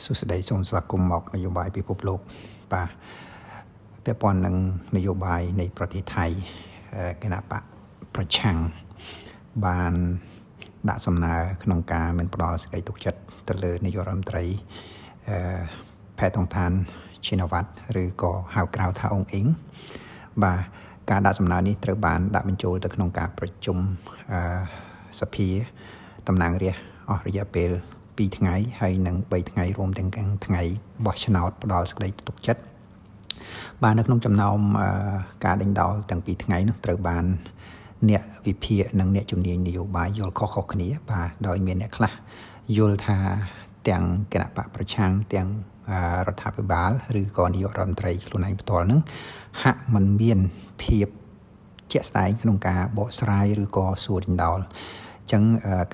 សុស្ដីសូមស្វាគមន៍មកនយោបាយពិភពលោកបាទពាក់ព័ន្ធនឹងនយោបាយនៃប្រទេសថៃគណៈបកប្រឆាំងបានដាក់សំណើក្នុងការមិនផ្ដល់សេចក្តីទុកចិត្តទៅលើនាយករដ្ឋមន្ត្រីផែនតុងថានឈិនវ៉ាត់ឬក៏ហៅក្រៅថាអ៊ុងអ៊ីងបាទការដាក់សំណើនេះត្រូវបានដាក់បញ្ចូលទៅក្នុងការប្រជុំសភាតំណាងរាស្ត្រអស់រយៈពេល2ថ្ងៃហើយនឹង3ថ្ងៃរួមទាំងថ្ងៃបោះឆ្នោតផ្ដល់សេចក្តីទុកចិត្តបាទនៅក្នុងចំណោមការដេញដោលទាំង2ថ្ងៃនោះត្រូវបានអ្នកវិភាគនិងអ្នកជំនាញនយោបាយយល់ខុសៗគ្នាបាទដោយមានអ្នកខ្លះយល់ថាទាំងគណៈបកប្រឆាំងទាំងរដ្ឋាភិបាលឬក៏នាយករដ្ឋមន្ត្រីខ្លួនឯងផ្ទាល់នឹងហាក់មិនមានភាពជាក់ស្ដែងក្នុងការបកស្រាយឬក៏សួរដេញដោលចឹង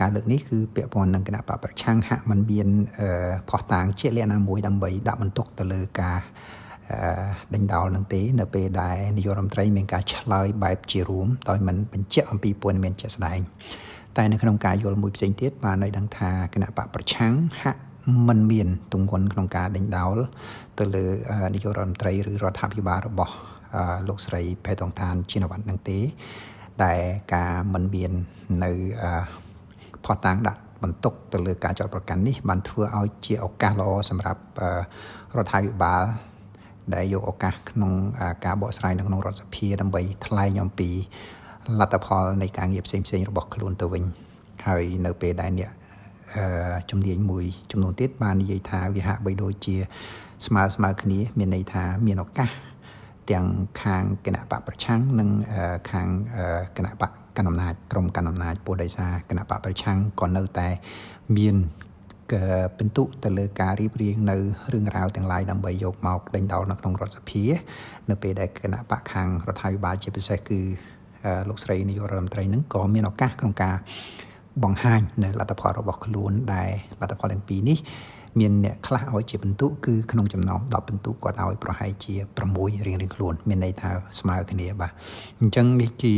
ការលើកនេះគឺពាក់ព័ន្ធនឹងគណៈបកប្រឆាំងហាក់មិនមានផុសតាងជាក់លាក់ណាមួយដើម្បីដាក់បន្ទុកទៅលើការដេញដោលនឹងទេនៅពេលដែលនាយករដ្ឋមន្ត្រីមានការឆ្លើយបែបជារួមដោយមិនបញ្ជាក់អំពីព័ត៌មានជាក់ស្ដែងតែនៅក្នុងការយល់មួយផ្សេងទៀតបានឲ្យដឹងថាគណៈបកប្រឆាំងហាក់មិនមានទម្ងន់ក្នុងការដេញដោលទៅលើនាយករដ្ឋមន្ត្រីឬរដ្ឋាភិបាលរបស់លោកស្រីផែនតុងថានឈិនវ៉ាន់នឹងទេដែលការមិនមាននៅផុសតាងដាក់បន្ទុកទៅលើការចោទប្រកាន់នេះបានធ្វើឲ្យជាឱកាសល្អសម្រាប់រដ្ឋាភិបាលដែលយកឱកាសក្នុងការបកស្រាយនៅក្នុងរដ្ឋសភាដើម្បីថ្លែងអំពីលទ្ធផលនៃការងារផ្សេងៗរបស់ខ្លួនទៅវិញហើយនៅពេលដែលអ្នកជំនាញមួយចំនួនទៀតបាននិយាយថាវាហាក់បីដូចជាស្មើគ្នាមានន័យថាមានឱកាសទាំងខាងគណៈបកប្រឆាំងនិងខាងគណៈបកកណ្ដាលអំណាចក្រុមកណ្ដាលអំណាចពលដោយសារគណៈបកប្រឆាំងក៏នៅតែមានពិន្ទុទៅលើការរៀបរៀងនៅរឿងរ៉ាវទាំងឡាយដើម្បីយកមកដេញដោលនៅក្នុងរដ្ឋសភានៅពេលដែលគណៈបកខាងរដ្ឋាភិបាលជាពិសេសគឺលោកស្រីនាយករដ្ឋមន្ត្រីនឹងក៏មានឱកាសក្នុងការបង្ហាញនៅលទ្ធផលរបស់ខ្លួនដែលលទ្ធផលទាំងពីរនេះមានអ្នកខ្លះឲ្យជាពិន្ទុគឺក្នុងចំណោម10ពិន្ទុគាត់ឲ្យប្រហែលជា6រៀងៗខ្លួនមានន័យថាស្មើគ្នាបាទអញ្ចឹងនេះជា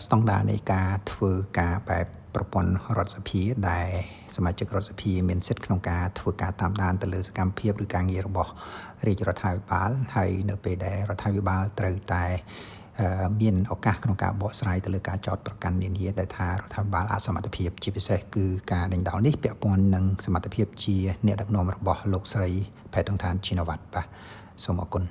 ស្តង់ដារនៃការធ្វើការបែបប្រព័ន្ធរដ្ឋសភាដែលសមាជិករដ្ឋសភាមានសិទ្ធិក្នុងការធ្វើការតាមដានទៅលើសកម្មភាពឬការងាររបស់រាជរដ្ឋាភិបាលហើយនៅពេលដែលរដ្ឋាភិបាលត្រូវតែមានឱកាសក្នុងការបកស្រាយទៅលើការចោទប្រកាន់នានាដែលថារដ្ឋាភិបាលអសមត្ថភាពជាពិសេសគឺការដេញដោលនេះពាក់ព័ន្ធនឹងសមត្ថភាពជាអ្នកដឹកនាំរបស់លោកស្រីផែនតុងថានឈិនវ៉ាត់បាទសូមអរគុណ